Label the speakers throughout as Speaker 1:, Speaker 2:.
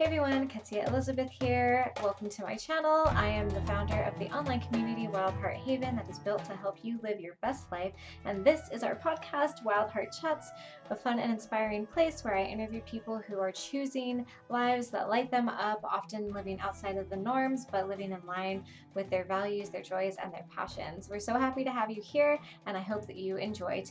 Speaker 1: Hey everyone, Ketsia Elizabeth here. Welcome to my channel. I am the founder of the online community Wild Heart Haven that is built to help you live your best life. And this is our podcast, Wild Heart Chats, a fun and inspiring place where I interview people who are choosing lives that light them up, often living outside of the norms, but living in line with their values, their joys, and their passions. We're so happy to have you here, and I hope that you enjoy.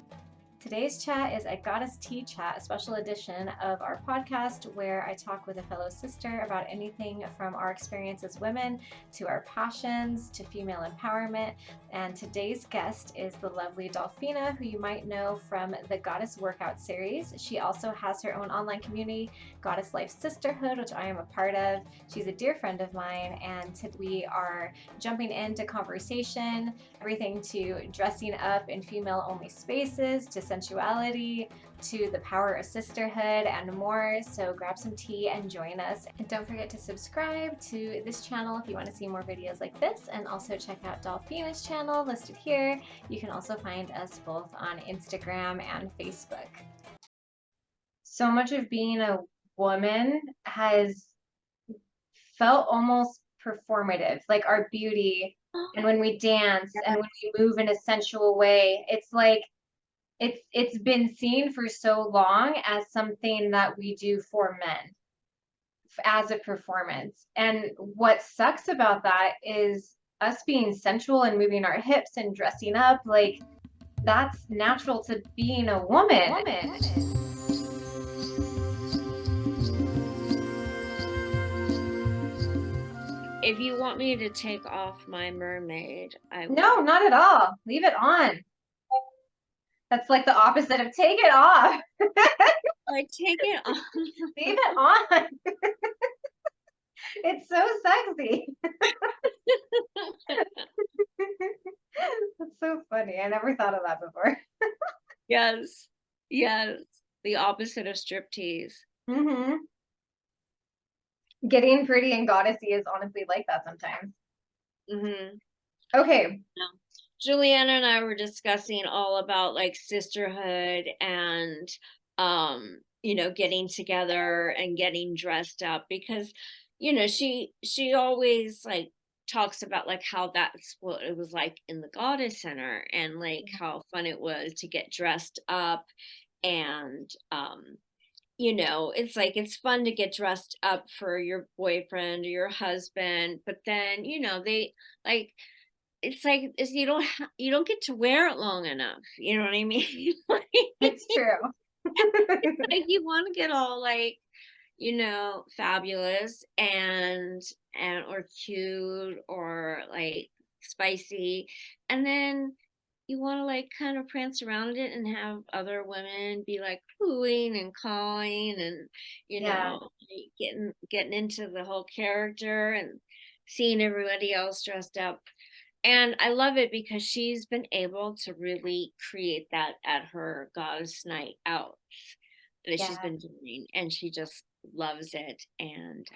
Speaker 1: Today's chat is a Goddess Tea Chat, a special edition of our podcast where I talk with a fellow sister about anything from our experience as women to our passions to female empowerment. And today's guest is the lovely Dolphina, who you might know from the Goddess Workout series. She also has her own online community, Goddess Life Sisterhood, which I am a part of. She's a dear friend of mine, and we are jumping into conversation, everything to dressing up in female-only spaces, to sensuality, to the power of sisterhood, and more. So grab some tea and join us. And don't forget to subscribe to this channel if you want to see more videos like this, and also check out Dolphina's channel listed here. You can also find us both on Instagram and Facebook. So much of being a woman has felt almost performative, like our beauty, and when we dance and when we move in a sensual way, it's like it's been seen for so long as something that we do for men as a performance. And what sucks about that is us being sensual and moving our hips and dressing up, like that's natural to being a woman.
Speaker 2: If you want me to take off my mermaid, I will.
Speaker 1: No, not at all. Leave it on. That's like the opposite of take it off.
Speaker 2: Like, take it off.
Speaker 1: Leave it on. It's so sexy. That's so funny. I never thought of that before.
Speaker 2: Yes. Yes. The opposite of striptease.
Speaker 1: Mm-hmm. Getting pretty and goddessy is honestly like that sometimes.
Speaker 2: Mm-hmm.
Speaker 1: Okay.
Speaker 2: Yeah. Juliana and I were discussing all about like sisterhood and getting together and getting dressed up because she always like talks about like how that's what it was like in the Goddess Center and like how fun it was to get dressed up and it's like it's fun to get dressed up for your boyfriend or your husband, but then they like it's like you don't get to wear it long enough. You know what I mean?
Speaker 1: It's true.
Speaker 2: It's like you want to get all like fabulous and or cute or like spicy, and then you want to like kind of prance around it and have other women be like cooing and calling and
Speaker 1: Yeah.
Speaker 2: getting into the whole character and seeing everybody else dressed up. And I love it because she's been able to really create that at her Goddess Night Out that she's
Speaker 1: Yeah.
Speaker 2: been doing, and she just loves it. And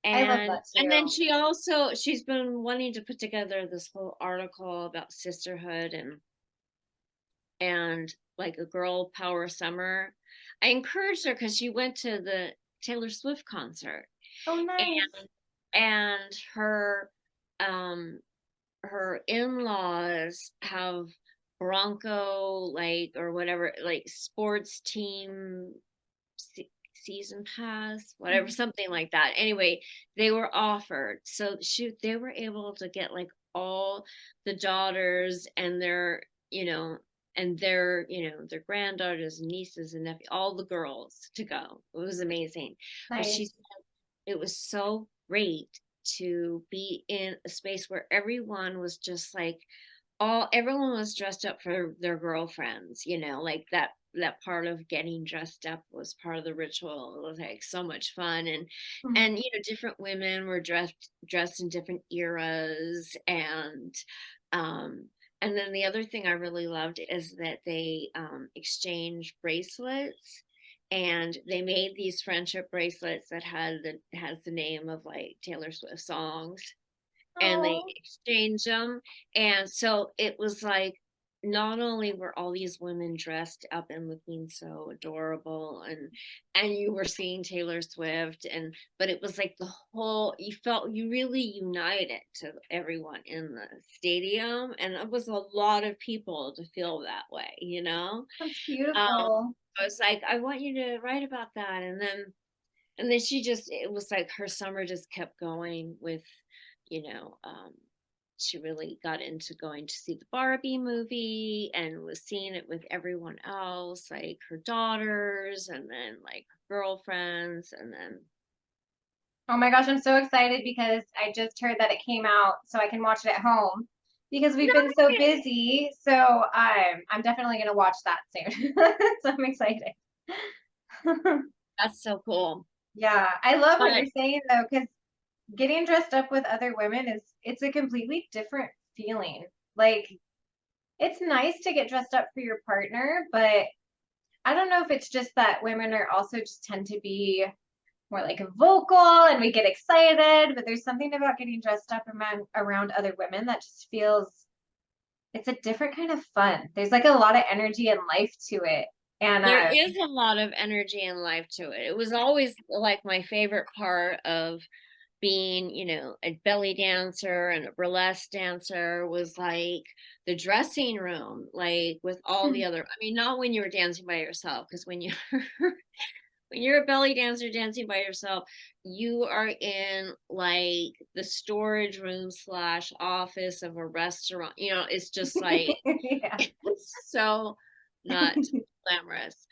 Speaker 1: I love that
Speaker 2: and then
Speaker 1: too.
Speaker 2: she's been wanting to put together this whole article about sisterhood and like a girl power summer. I encouraged her because she went to the Taylor Swift concert,
Speaker 1: Oh, nice.
Speaker 2: and um her in-laws have Bronco like or whatever like sports team season pass, whatever, something like that. Anyway, they were offered, so they were able to get like all the daughters and their granddaughters and nieces and nephews, all the girls to go. It was amazing. But she
Speaker 1: Nice.
Speaker 2: said it was so great to be in a space where everyone was just like everyone was dressed up for their girlfriends, like that part of getting dressed up was part of the ritual. It was like so much fun, and different women were dressed in different eras, um and then the other thing I really loved is that they exchanged bracelets, and they made these friendship bracelets that has the name of like Taylor Swift songs, and they
Speaker 1: Oh,
Speaker 2: exchanged them. And so it was like not only were all these women dressed up and looking so adorable, and you were seeing Taylor Swift, and but it was like the whole, you felt, you really united to everyone in the stadium, and it was a lot of people to feel that way, you know.
Speaker 1: That's
Speaker 2: um
Speaker 1: beautiful.
Speaker 2: I was like, I want you to write about that. And then she just, it was like her summer just kept going with, you know, she really got into going to see the Barbie movie and was seeing it with everyone else, like her daughters and then like her girlfriends. And then,
Speaker 1: Oh my gosh, I'm so excited because I just heard that it came out so I can watch it at home because we've been so
Speaker 2: nice.
Speaker 1: busy. So I'm definitely gonna watch that soon. So I'm excited.
Speaker 2: That's so cool.
Speaker 1: Yeah, I love what
Speaker 2: But
Speaker 1: you're saying though, because getting dressed up with other women is it's a completely different feeling. Like it's nice to get dressed up for your partner, but I don't know if it's just that women are also just tend to be more like vocal and we get excited, but there's something about getting dressed up around other women that just feels it's a different kind of fun. There's like a lot of energy and life to it. And
Speaker 2: there is a lot of energy and life to it. It was always like my favorite part of being, you know, a belly dancer and a burlesque dancer was like the dressing room, like with all the other, I mean, not when you were dancing by yourself, because when you when you're a belly dancer dancing by yourself, you are in like the storage room slash office of a restaurant. You know, it's just like
Speaker 1: yeah.
Speaker 2: it's so not glamorous,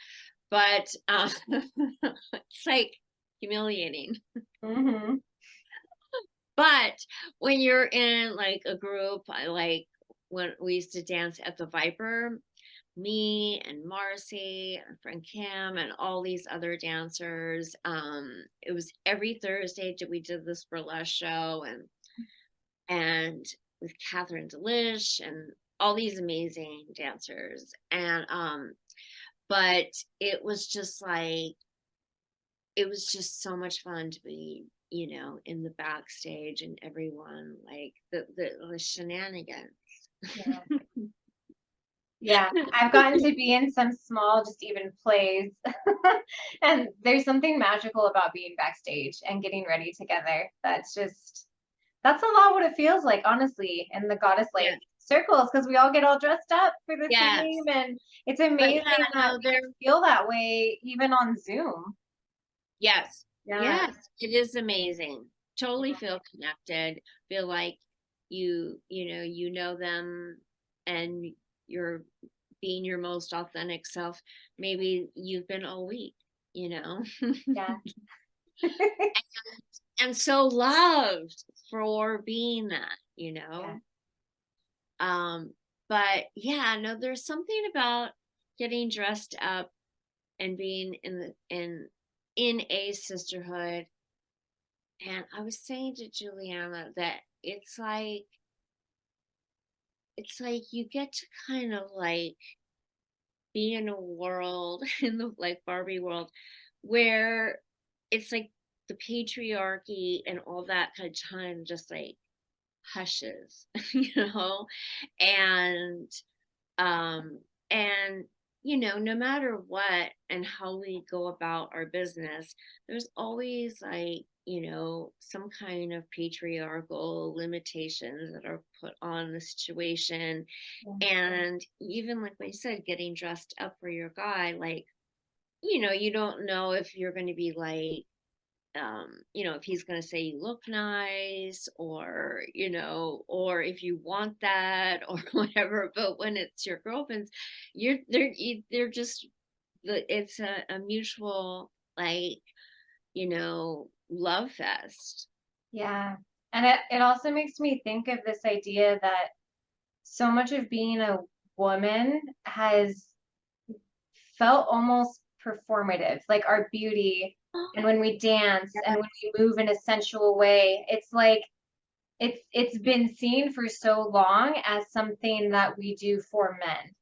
Speaker 2: but it's like humiliating.
Speaker 1: Hmm.
Speaker 2: But when you're in like a group, I like when we used to dance at the Viper, me and Marcy and friend Kim and all these other dancers. It was every Thursday we did this burlesque show, and with Catherine Delish and all these amazing dancers. And but it was just like, it was just so much fun to be, you know, in the backstage and everyone like the shenanigans.
Speaker 1: Yeah. Yeah, I've gotten to be in some small, just even plays. And there's something magical about being backstage and getting ready together. That's a lot what it feels like, honestly, in the goddess life
Speaker 2: Yeah.
Speaker 1: circles, because we all get all dressed up for the
Speaker 2: Yes.
Speaker 1: theme. And it's
Speaker 2: But yeah,
Speaker 1: amazing that
Speaker 2: no,
Speaker 1: we
Speaker 2: there.
Speaker 1: can feel that way even on Zoom.
Speaker 2: Yes.
Speaker 1: Yeah.
Speaker 2: Yes. It is amazing. Totally feel connected. Feel like you know them, and you're being your most authentic self. Maybe you've been all week, you know.
Speaker 1: Yeah.
Speaker 2: And so loved for being that, you
Speaker 1: Yeah.
Speaker 2: know. Um, but yeah, no, there's something about getting dressed up and being in a sisterhood. And I was saying to Juliana that it's like you get to kind of like be in a world in the like Barbie world where it's like the patriarchy and all that kind of time just like hushes, you know. And um and you know, no matter what and how we go about our business, there's always like, you know, some kind of patriarchal limitations that are put on the situation.
Speaker 1: Yeah.
Speaker 2: And even like what you said, getting dressed up for your guy, like, you know, you don't know if you're going to be like, you know, if he's going to say you look nice, or, you know, or if you want that or whatever. But when it's your girlfriends, they're just it's a mutual, like, you know, love fest.
Speaker 1: Yeah. And it also makes me think of this idea that so much of being a woman has felt almost performative, like our beauty and when we dance and when we move in a sensual way. It's like it's been seen for so long as something that we do for men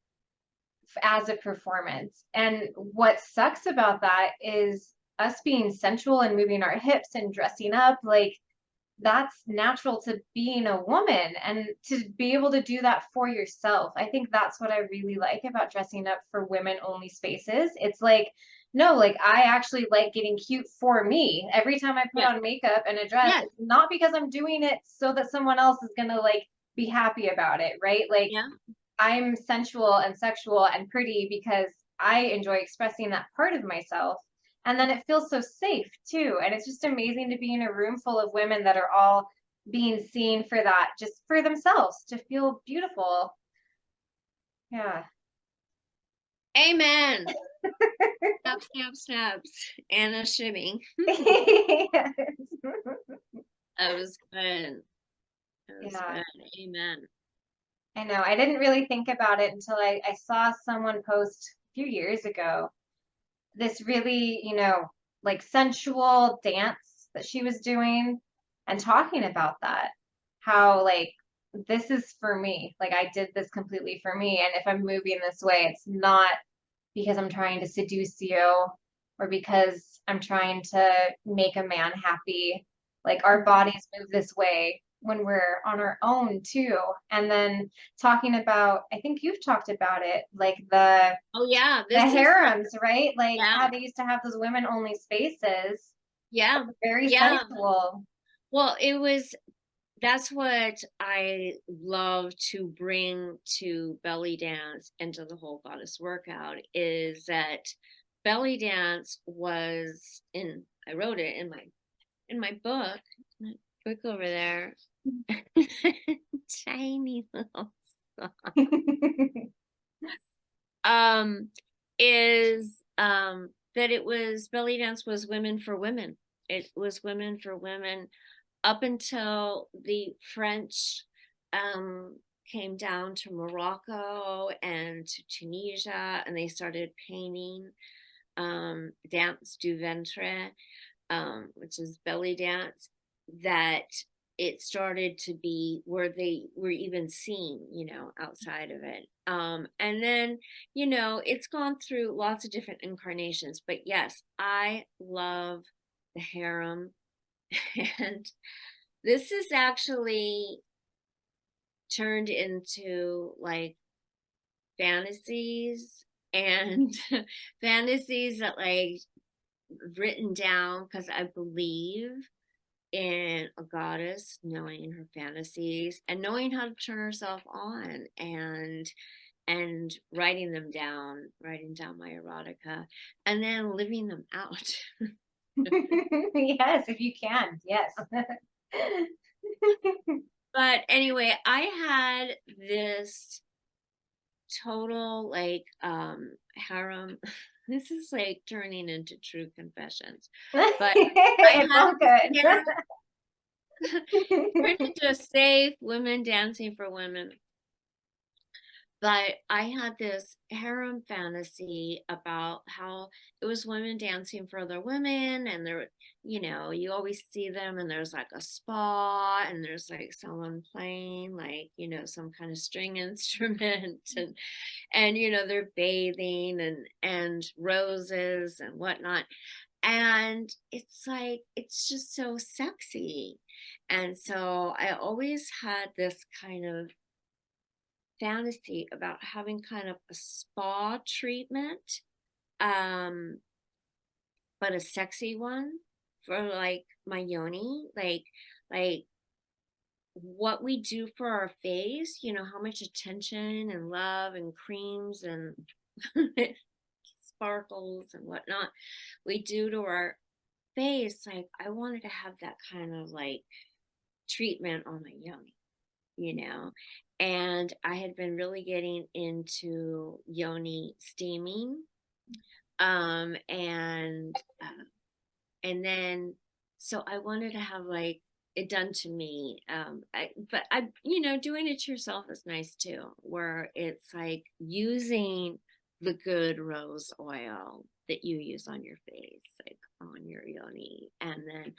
Speaker 1: as a performance. And what sucks about that is us being sensual and moving our hips and dressing up, like that's natural to being a woman and to be able to do that for yourself. I think that's what I really like about dressing up for women only spaces. It's like, no, like I actually like getting cute for me. Every time I put
Speaker 2: Yeah.
Speaker 1: on makeup and a dress,
Speaker 2: Yes.
Speaker 1: it's not because I'm doing it so that someone else is going to like be happy about it, right? Like
Speaker 2: Yeah.
Speaker 1: I'm sensual and sexual and pretty because I enjoy expressing that part of myself. And then it feels so safe too. And it's just amazing to be in a room full of women that are all being seen for that, just for themselves, to feel beautiful. Yeah.
Speaker 2: Amen. Snap, snap, snaps. Anna shimming.
Speaker 1: Yes.
Speaker 2: That was good. That was
Speaker 1: Yeah.
Speaker 2: good. Amen.
Speaker 1: I know. I didn't really think about it until I saw someone post a few years ago this really, like sensual dance that she was doing and talking about that. How, like, this is for me. Like, I did this completely for me. And if I'm moving this way, it's not because I'm trying to seduce you or because I'm trying to make a man happy. Like, our bodies move this way when we're on our own, too. And then talking about, I think you've talked about it, like
Speaker 2: Oh yeah,
Speaker 1: the
Speaker 2: this is like,
Speaker 1: harems, right? Like
Speaker 2: yeah,
Speaker 1: how they used to have those women only spaces.
Speaker 2: yeah,
Speaker 1: Very
Speaker 2: yeah.
Speaker 1: sensual.
Speaker 2: Well, that's what I love to bring to belly dance and to the whole goddess workout is that belly dance was in, I wrote it in my book, my book over there. Tiny little um is that it was belly dance was women for women. It was women for women up until the French um came down to Morocco and to Tunisia and they started painting dance du ventre, which is belly dance, that it started to be where they were even seen, outside of it. And then, it's gone through lots of different incarnations. But yes, I love the harem. And this is actually turned into like fantasies and fantasies that like written down because I believe in a goddess knowing her fantasies and knowing how to turn herself on and writing down my erotica and then living them out.
Speaker 1: Yes, if you can. Yes.
Speaker 2: But anyway, I had this total like harem. This is like turning into true confessions. But I
Speaker 1: It's
Speaker 2: had
Speaker 1: all
Speaker 2: this
Speaker 1: good.
Speaker 2: harem turned into a safe women dancing for women. But I had this harem fantasy about how it was women dancing for other women, and you always see them, and there's like a spa, and there's like someone playing like, some kind of string instrument, and they're bathing and roses and whatnot. And it's like, it's just so sexy. And so I always had this kind of fantasy about having kind of a spa treatment, um, but a sexy one for like my yoni, like what we do for our face, how much attention and love and creams and sparkles and whatnot we do to our face. Like I wanted to have that kind of like treatment on my yoni, you know. And I had been really getting into yoni steaming. And then so I wanted to have like it done to me. But doing it to yourself is nice too, where it's like using the good rose oil that you use on your face, like on your yoni, and then,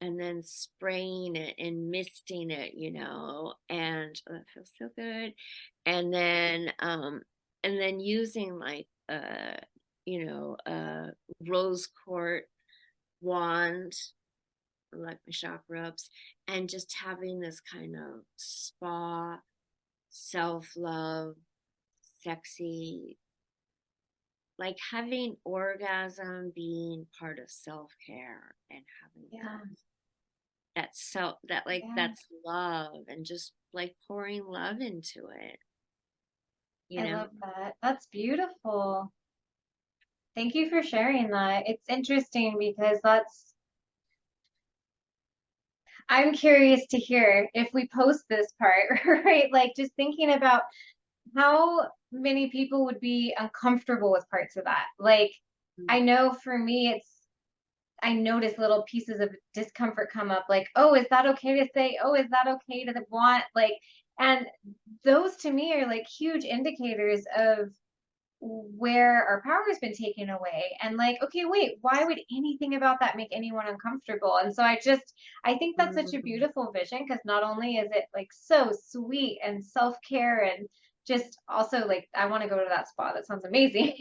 Speaker 2: and then spraying it and misting it, and that feels so good. And then using like a rose quartz wand like my chakra ups, and just having this kind of spa, self love, sexy, like having orgasm being part of self care and having
Speaker 1: Yeah.
Speaker 2: that self that like
Speaker 1: Yeah.
Speaker 2: that's love and just like pouring love into it, you
Speaker 1: I
Speaker 2: know.
Speaker 1: love that. That's beautiful. Thank you for sharing that. It's interesting because I'm curious to hear if we post this part, right? Like just thinking about how many people would be uncomfortable with parts of that. Like, I know for me, I notice little pieces of discomfort come up, like, oh, is that okay to say? Oh, is that okay to want? Like, and those to me are like huge indicators of where our power has been taken away. And like, okay, wait, why would anything about that make anyone uncomfortable? And so I think that's such a
Speaker 2: Mm.
Speaker 1: beautiful vision, because not only is it like so sweet and self-care, and just also like I want to go to that spa. That sounds amazing.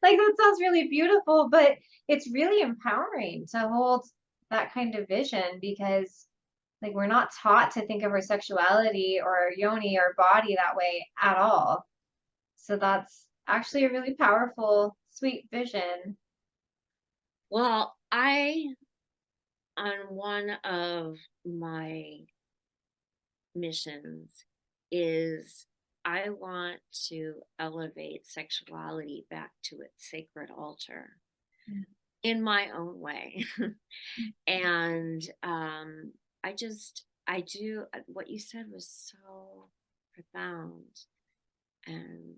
Speaker 1: Like that sounds really beautiful, but it's really empowering to hold that kind of vision, because like we're not taught to think of our sexuality or our yoni or body that way at all. So that's actually a really powerful, sweet vision.
Speaker 2: Well, I on one of my missions is I want to elevate sexuality back to its sacred altar in my own way. And I do what you said was so profound. And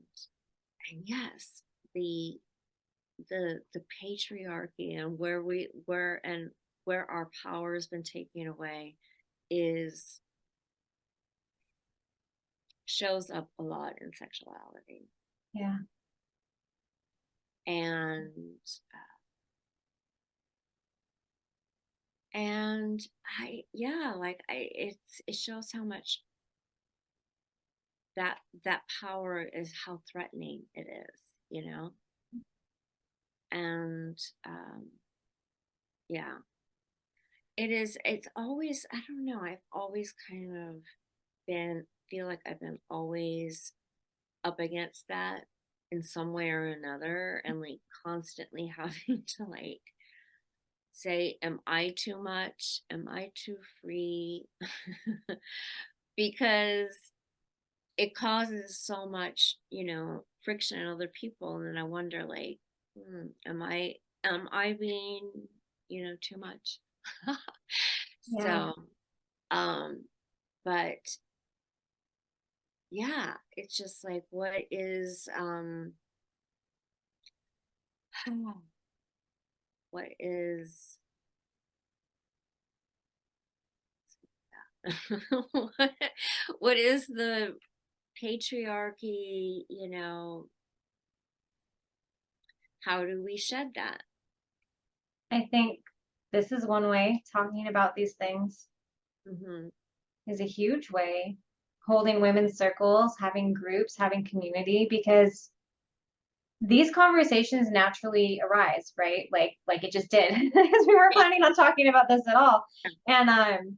Speaker 2: yes, the the patriarchy and where our power has been taken away is shows up a lot in sexuality.
Speaker 1: Yeah.
Speaker 2: And and I yeah, like I it shows how much that power is, how threatening it is, you know. And yeah, it's always, I don't know, I've always kind of been feel like I've been always up against that in some way or another, and like constantly having to like say, am I too much, am I too free? Because it causes so much, friction in other people, and then I wonder like, am I being, too much?
Speaker 1: Yeah.
Speaker 2: So um but yeah, it's just like, what is what, what is the patriarchy, how do we shed that?
Speaker 1: I think this is one way. Talking about these things
Speaker 2: Hmm.
Speaker 1: is a huge way. Holding women's circles, having groups, having community, because these conversations naturally arise, right? Like it just did, because we weren't planning on talking about this at all. And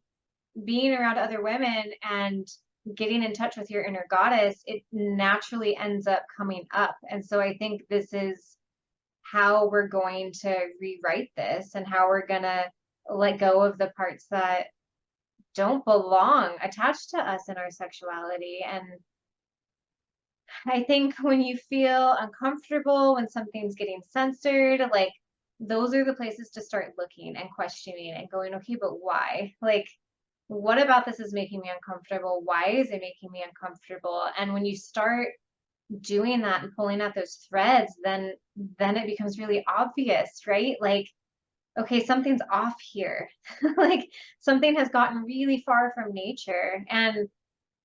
Speaker 1: being around other women and getting in touch with your inner goddess, it naturally ends up coming up. And so I think this is how we're going to rewrite this, and how we're going to let go of the parts that don't belong attached to us in our sexuality. And I think when you feel uncomfortable, when something's getting censored, like those are the places to start looking and questioning and going, okay, but why? Like, what about this is making me uncomfortable? Why is it making me uncomfortable? And when you start doing that and pulling at those threads, then it becomes really obvious, right? Like, okay, something's off here. Like something has gotten really far from nature. And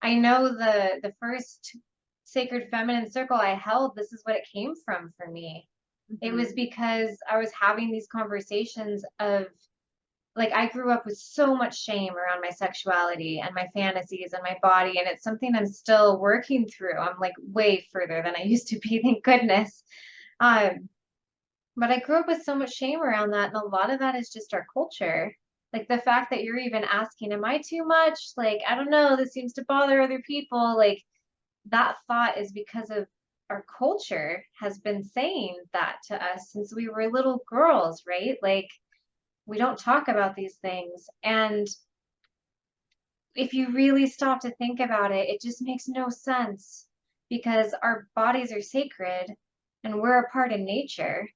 Speaker 1: I know the first sacred feminine circle I held, this is what it came from for me. It was
Speaker 2: Hmm.
Speaker 1: because I was having these conversations of, like, I grew up with so much shame around my sexuality and my fantasies and my body, and it's something I'm still working through. I'm like way further than I used to be, thank goodness. Um, but I grew up with so much shame around that, and a lot of that is just our culture. Like the fact that you're even asking, am I too much? Like, I don't know, this seems to bother other people. Like that thought is because of our culture has been saying that to us since we were little girls, right? Like we don't talk about these things. And if you really stop to think about it, it just makes no sense because our bodies are sacred and we're a part of nature.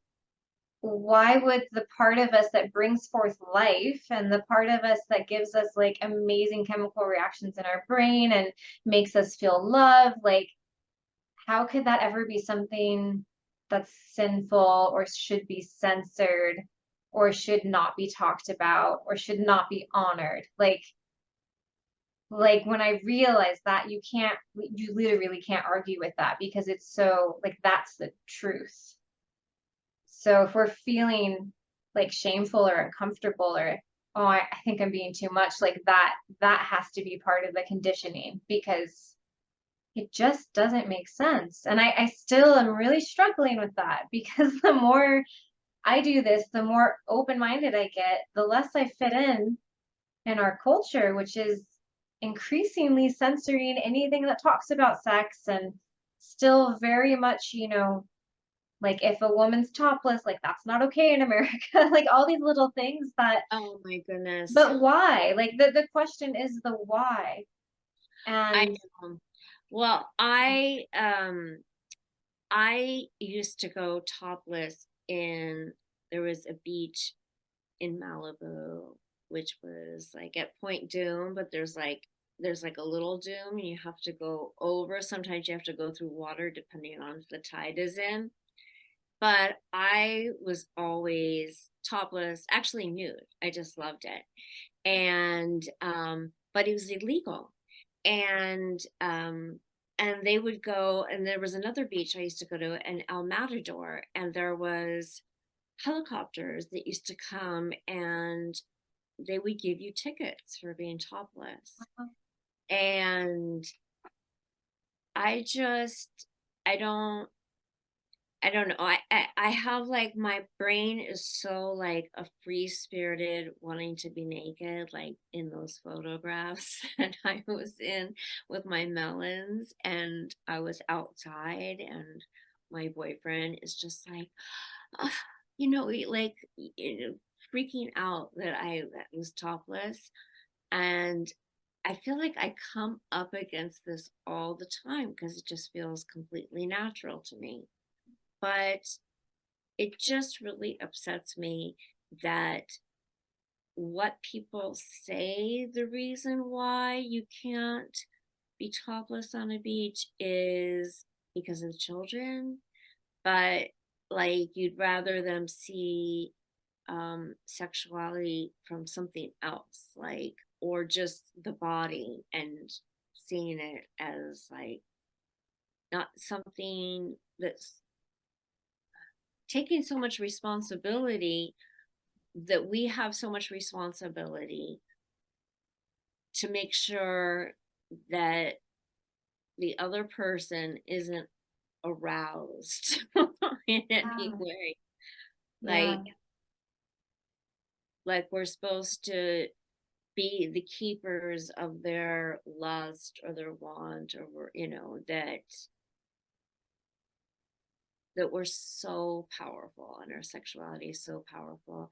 Speaker 1: Why would the part of us that brings forth life and the part of us that gives us like amazing chemical reactions in our brain and makes us feel love, like how could that ever be something that's sinful or should be censored or should not be talked about or should not be honored? Like when I realized that you literally can't argue with that because it's so like that's the truth. So if we're feeling like shameful or uncomfortable or oh I think I'm being too much, like that has to be part of the conditioning because it just doesn't make sense. And I still am really struggling with that because the more I do this, the more open-minded I get, the less I fit in our culture, which is increasingly censoring anything that talks about sex and still very much, like if a woman's topless, like that's not okay in America, like all these little things that,
Speaker 2: Oh my goodness.
Speaker 1: but why? Like the question is the why.
Speaker 2: I
Speaker 1: And
Speaker 2: know. Well, I used to go topless in there was a beach in Malibu, which was like at Point Doom, but there's like a little doom and you have to go over. Sometimes you have to go through water depending on if the tide is in. But I was always topless, actually nude. I just loved it. And but it was illegal. And they would go, and there was another beach I used to go to in El Matador, and there was helicopters that used to come and they would give you tickets for being topless. And I just I don't I don't know. I have like my brain is so like a free spirited wanting to be naked, like in those photographs that I was in with my melons, and I was outside, and my boyfriend is just like, "Ah," like freaking out that I was topless. And I feel like I come up against this all the time because it just feels completely natural to me. But it just really upsets me that what people say the reason why you can't be topless on a beach is because of the children, but like you'd rather them see sexuality from something else, like, or just the body and seeing it as like not something that's taking so much responsibility, that we have so much responsibility to make sure that the other person isn't aroused in any
Speaker 1: yeah,
Speaker 2: way.
Speaker 1: yeah,
Speaker 2: Like we're supposed to be the keepers of their lust or their want, or that we're so powerful and our sexuality is so powerful.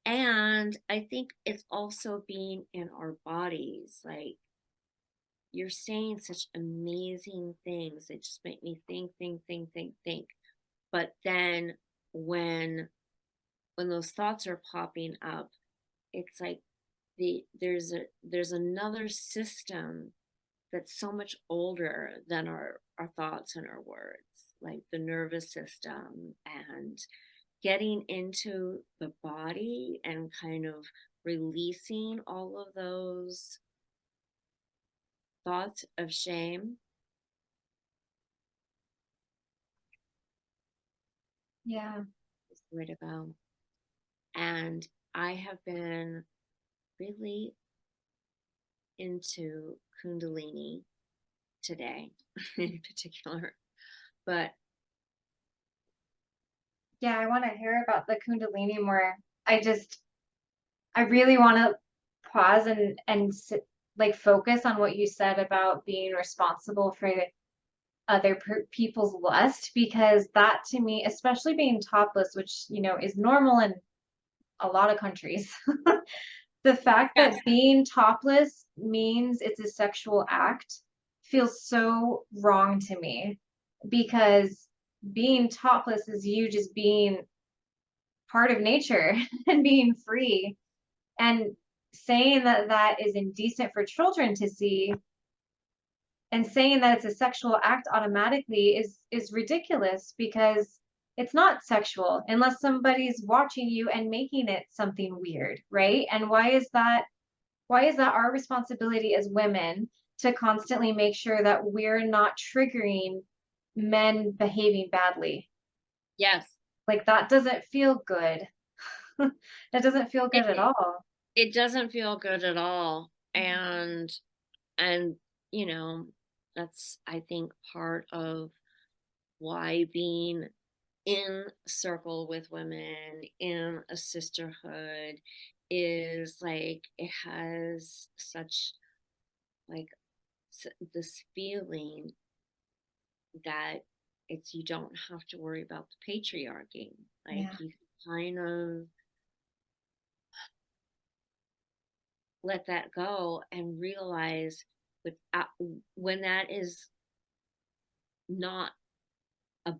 Speaker 2: And I think it's also being in our bodies. Like you're saying such amazing things that just make me think, think, think, think, think. But then when when those thoughts are popping up, it's like there's another system that's so much older than our thoughts and our words, like the nervous system, and getting into the body and kind of releasing all of those thoughts of shame
Speaker 1: yeah.
Speaker 2: is the way to go. And I have been really into Kundalini today in particular. But
Speaker 1: Yeah, I want to hear about the Kundalini more. I really want to. pause and like focus on what you said about being responsible for other people's lust, because that to me, especially being topless, which is normal in a lot of countries, the fact
Speaker 2: Yes.
Speaker 1: that being topless means it's a sexual act feels so wrong to me, because being topless is you just being part of nature and being free, and saying that that is indecent for children to see and saying that it's a sexual act automatically is ridiculous, because it's not sexual unless somebody's watching you and making it something weird, right? And why is that our responsibility as women to constantly make sure that we're not triggering men behaving badly?
Speaker 2: Yes.
Speaker 1: Like, that doesn't feel good. That doesn't feel good at
Speaker 2: It
Speaker 1: all.
Speaker 2: it doesn't feel good at all. And you know, that's I think part of why being in a circle with women in a sisterhood is like it has such like this feeling that it's you don't have to worry about the patriarchy, like
Speaker 1: Yeah.
Speaker 2: you kind of let that go and realize with when that is not a,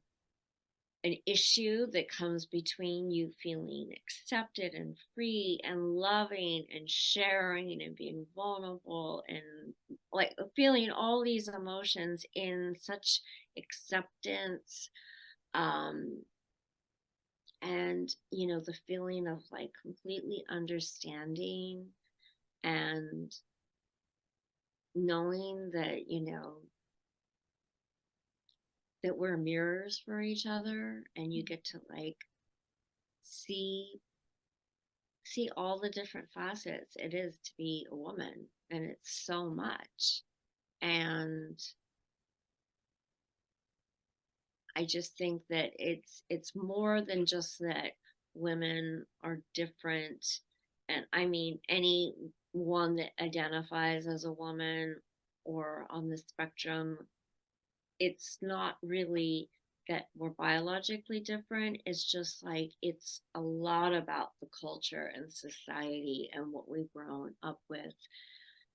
Speaker 2: an issue that comes between you feeling accepted and free and loving and sharing and being vulnerable and like feeling all these emotions in such acceptance, um and the feeling of like completely understanding and knowing that that we're mirrors for each other and you get to like see all the different facets it is to be a woman, and it's so much. And I just think that it's more than just that women are different. And I mean anyone that identifies as a woman or on the spectrum, it's not really that we're biologically different. It's just like it's a lot about the culture and society and what we've grown up with,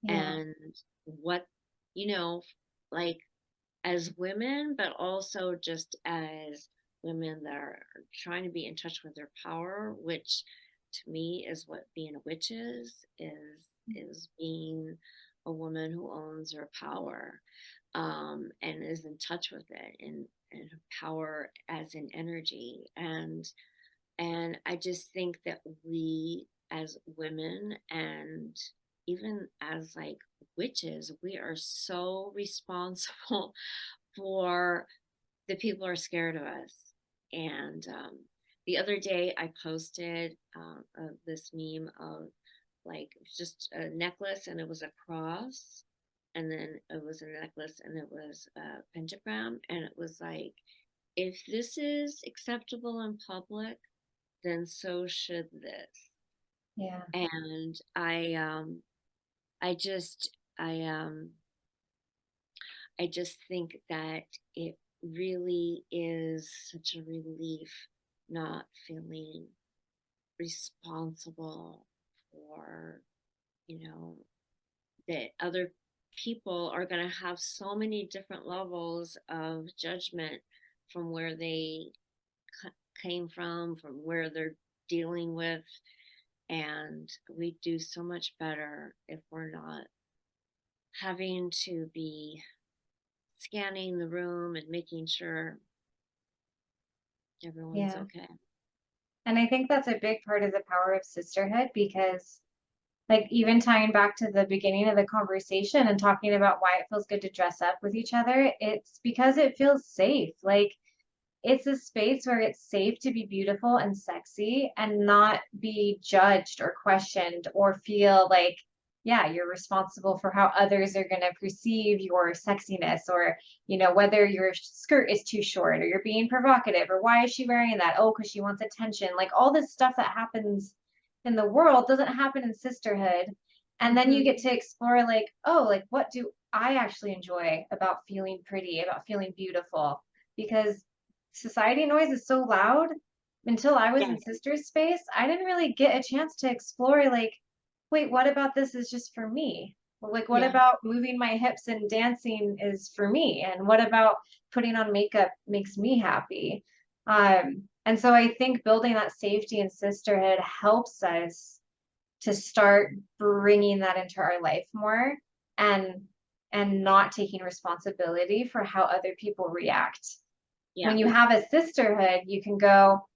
Speaker 1: Yeah.
Speaker 2: and what you know like as women, but also just as women that are trying to be in touch with their power, which to me is what being a witch is being a woman who owns her power, and is in touch with it, and her power as an energy. And I just think that we as women, and even as like witches, we are so responsible for the people who are scared of us. And the other day I posted this meme of like just a necklace and it was a cross, and then it was a necklace and it was a pentagram, and it was like, if this is acceptable in public, then so should this.
Speaker 1: Yeah.
Speaker 2: And I just I just think that it really is such a relief not feeling responsible for, you know, that other people are going to have so many different levels of judgment from where they came from where they're dealing with. And we do so much better if we're not having to be scanning the room and making sure everyone's
Speaker 1: Yeah.
Speaker 2: okay.
Speaker 1: And I think that's a big part of the power of sisterhood, because, like, even tying back to the beginning of the conversation and talking about why it feels good to dress up with each other, it's because it feels safe. Like, it's a space where it's safe to be beautiful and sexy and not be judged or questioned or feel like, yeah, you're responsible for how others are going to perceive your sexiness, or, whether your skirt is too short or you're being provocative, or why is she wearing that? Oh, because she wants attention. Like, all this stuff that happens in the world doesn't happen in sisterhood. And then you get
Speaker 2: Mhm.
Speaker 1: to explore, like, oh, like, what do I actually enjoy about feeling pretty, about feeling beautiful? Because society noise is so loud. Until I was
Speaker 2: Yeah.
Speaker 1: in sister's space, I didn't really get a chance to explore, like, wait, what about this is just for me? Well, like, what
Speaker 2: Yeah.
Speaker 1: about moving my hips and dancing is for me? And what about putting on makeup makes me happy? And so I think building that safety and sisterhood helps us to start bringing that into our life more, and not taking responsibility for how other people react.
Speaker 2: Yeah.
Speaker 1: When you have a sisterhood, you can go,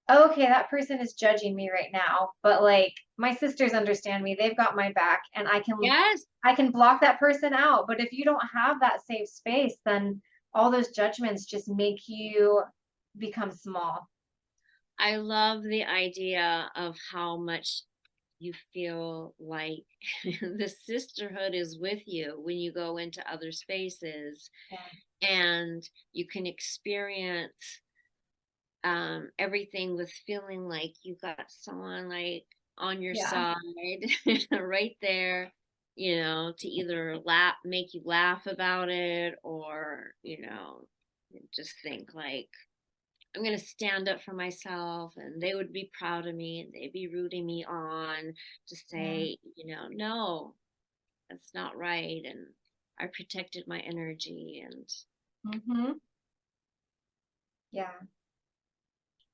Speaker 1: okay, that person is judging me right now, but like my sisters understand me. They've got my back, and
Speaker 2: Yes.
Speaker 1: I can block that person out. But if you don't have that safe space, then all those judgments just make you become small.
Speaker 2: I love the idea of how much you feel like the sisterhood is with you when you go into other spaces,
Speaker 1: Yeah.
Speaker 2: and you can experience everything with feeling like you got someone like on your
Speaker 1: Yeah.
Speaker 2: side right there, to either laugh, make you laugh about it, or just think like, I'm going to stand up for myself, and they would be proud of me, and they'd be rooting me on to
Speaker 1: Yeah.
Speaker 2: say, no, that's not right. And I protected my energy. And
Speaker 1: Hmm. Yeah.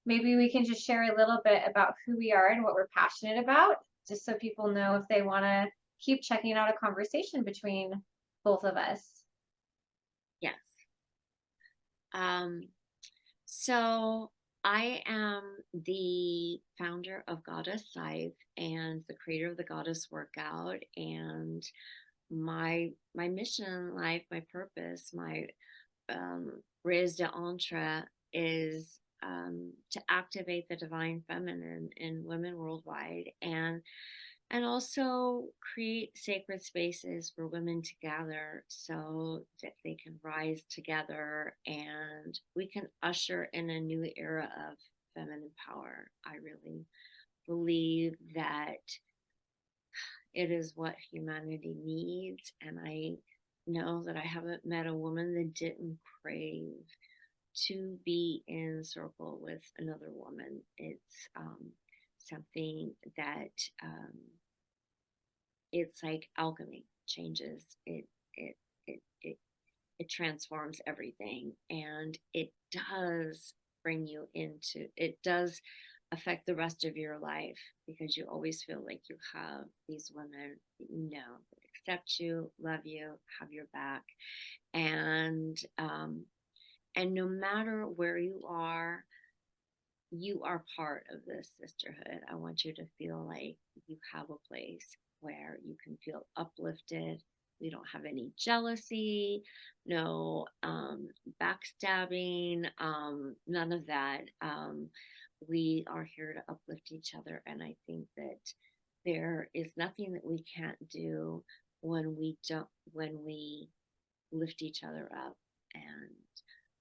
Speaker 1: Maybe we can just share a little bit about who we are and what we're passionate about, just so people know if they want to keep checking out a conversation between both of us.
Speaker 2: yes. Um, so I am the founder of Goddess Scythe and the creator of the Goddess Workout. And my mission in life, my purpose, my raison d'etre is to activate the divine feminine in women worldwide, and also create sacred spaces for women to gather so that they can rise together and we can usher in a new era of feminine power. I really believe that it is what humanity needs, and I know that I haven't met a woman that didn't crave to be in circle with another woman. It's something that it's like alchemy, changes it it it transforms everything, and it does bring you into, it does affect the rest of your life, because you always feel like you have these women that accept you, love you, have your back. And no matter where you are part of this sisterhood. I want you to feel like you have a place where you can feel uplifted. We don't have any jealousy, no backstabbing, none of that. We are here to uplift each other. And I think that there is nothing that we can't do when we lift each other up, and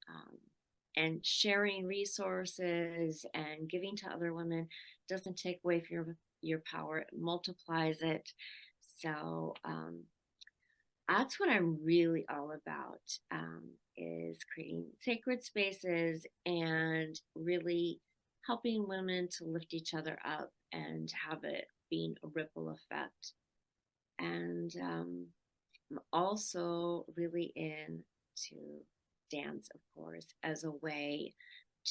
Speaker 2: um, sharing resources and giving to other women doesn't take away from your power; it multiplies it. So that's what I'm really all about, is creating sacred spaces and really helping women to lift each other up and have it being a ripple effect. And I'm also really into dance, of course, as a way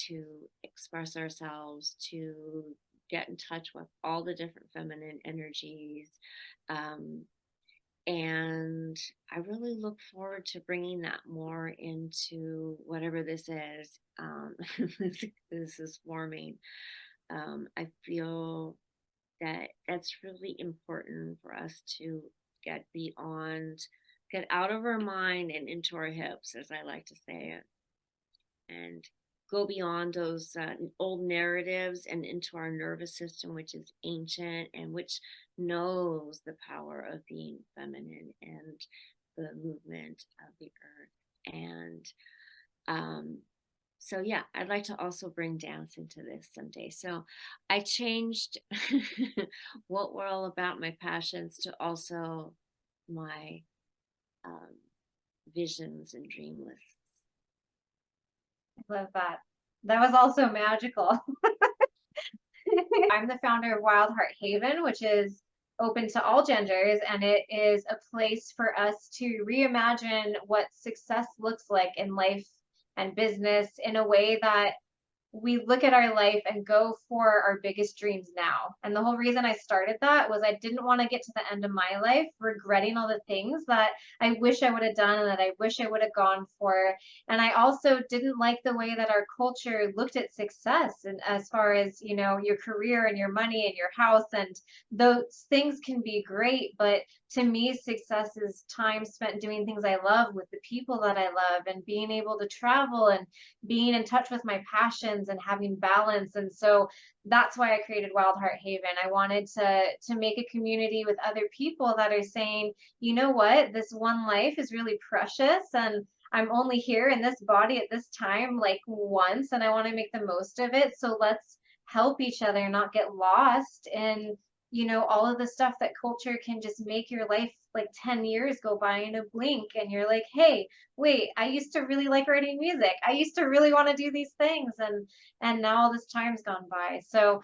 Speaker 2: to express ourselves, to get in touch with all the different feminine energies. Um, and I really look forward to bringing that more into whatever this is. This is forming. I feel that that's really important for us to get beyond, get out of our mind and into our hips, as I like to say it, and go beyond those old narratives and into our nervous system, which is ancient and which knows the power of being feminine and the movement of the earth. And um, So yeah, I'd like to also bring dance into this someday. So I changed what were all about my passions to also my um, visions and dream lists.
Speaker 1: I love that. That was also magical. I'm the founder of Wild Heart Haven, which is open to all genders, and it is a place for us to reimagine what success looks like in life and business in a way that we look at our life and go for our biggest dreams now. And the whole reason I started that was I didn't want to get to the end of my life regretting all the things that I wish I would have done and that I wish I would have gone for. And I also didn't like the way that our culture looked at success and as far as, you know, your career and your money and your house and those things can be great, but to me success is time spent doing things I love with the people that I love and being able to travel and being in touch with my passions and having balance. And so that's why I created Wild Heart Haven. I wanted to make a community with other people that are saying, you know what, this one life is really precious and I'm only here in this body at this time like once and I want to make the most of it. So let's help each other not get lost in, you know, all of the stuff that culture can just make your life like 10 years go by in a blink and you're like, hey, wait, I used to really like writing music. I used to really want to do these things and now all this time's gone by. So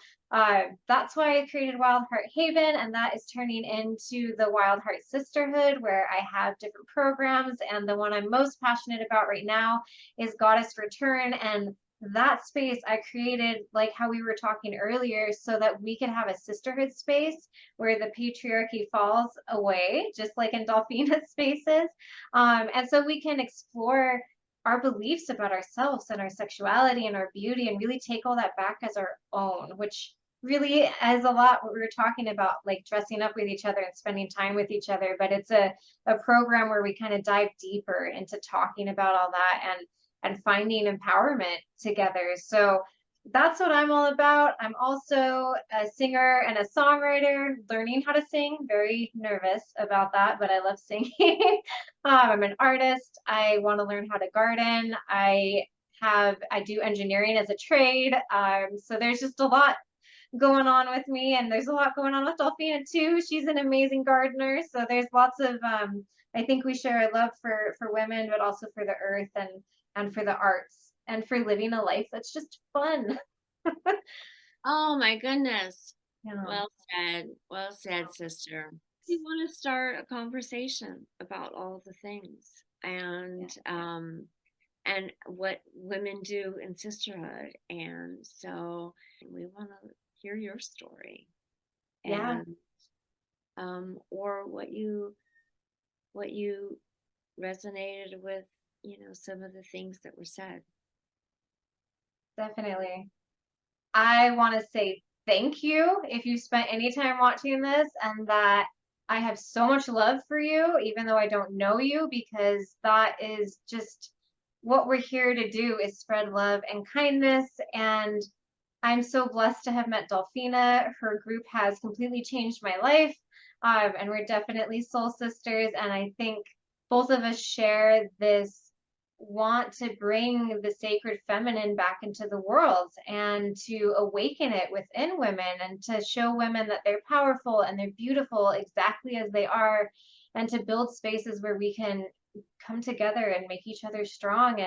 Speaker 1: that's why I created Wild Heart Haven, and that is turning into the Wild Heart Sisterhood, where I have different programs. And the one I'm most passionate about right now is Goddess Return. And that space I created, like how we were talking earlier, so that we could have a sisterhood space where the patriarchy falls away, just like in Dolphina spaces. And so we can explore our beliefs about ourselves and our sexuality and our beauty and really take all that back as our own, which really is a lot what we were talking about, like dressing up with each other and spending time with each other. But it's a program where we kind of dive deeper into talking about all that and finding empowerment together. So that's what I'm all about. I'm also a singer and a songwriter, learning how to sing. Very nervous about that, but I love singing. I'm an artist. I want to learn how to garden. I do engineering as a trade. So there's just a lot going on with me, and there's a lot going on with Dolphina too. She's an amazing gardener. So there's lots of I think we share a love for women, but also for the earth and for the arts and for living a life that's just fun.
Speaker 2: Oh my goodness.
Speaker 1: Yeah.
Speaker 2: Well said. Well said, sister. We want to start a conversation about all the things and what women do in sisterhood. And so we want to hear your story
Speaker 1: Yeah,
Speaker 2: and or what you resonated with, some of the things that were said.
Speaker 1: definitely. I want to say thank you if you spent any time watching this and that I have so much love for you, even though I don't know you, because that is just what we're here to do is spread love and kindness. And I'm so blessed to have met Dolphina. Her group has completely changed my life. And we're definitely soul sisters. And I think both of us share this want to bring the sacred feminine back into the world and to awaken it within women and to show women that they're powerful and they're beautiful exactly as they are and to build spaces where we can come together and make each other strong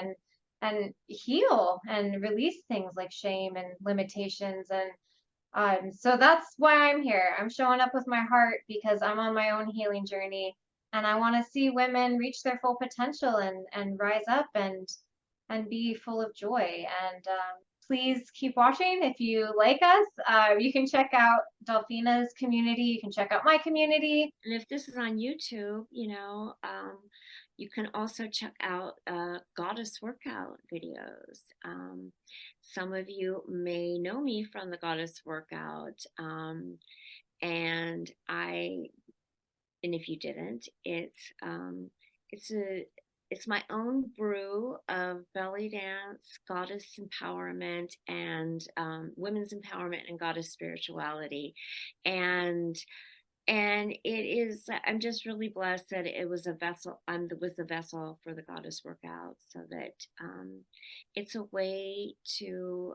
Speaker 1: and heal and release things like shame and limitations and so that's why I'm here. I'm showing up with my heart because I'm on my own healing journey and I want to see women reach their full potential and rise up and be full of joy. And please keep watching if you like us. You can check out Dolphina's community. You can check out my community.
Speaker 2: And if this is on YouTube, you can also check out goddess workout videos. Some of you may know me from the goddess workout, and if you didn't, it's a it's my own brew of belly dance, goddess empowerment, and women's empowerment and goddess spirituality, and and it is, I'm just really blessed that it was a vessel, was the vessel for the goddess workout, so that it's a way to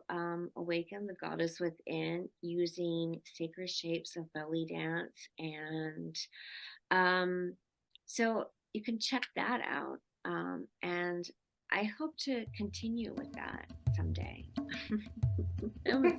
Speaker 2: awaken the goddess within using sacred shapes of belly dance. And um, so you can check that out, and I hope to continue with that someday. That was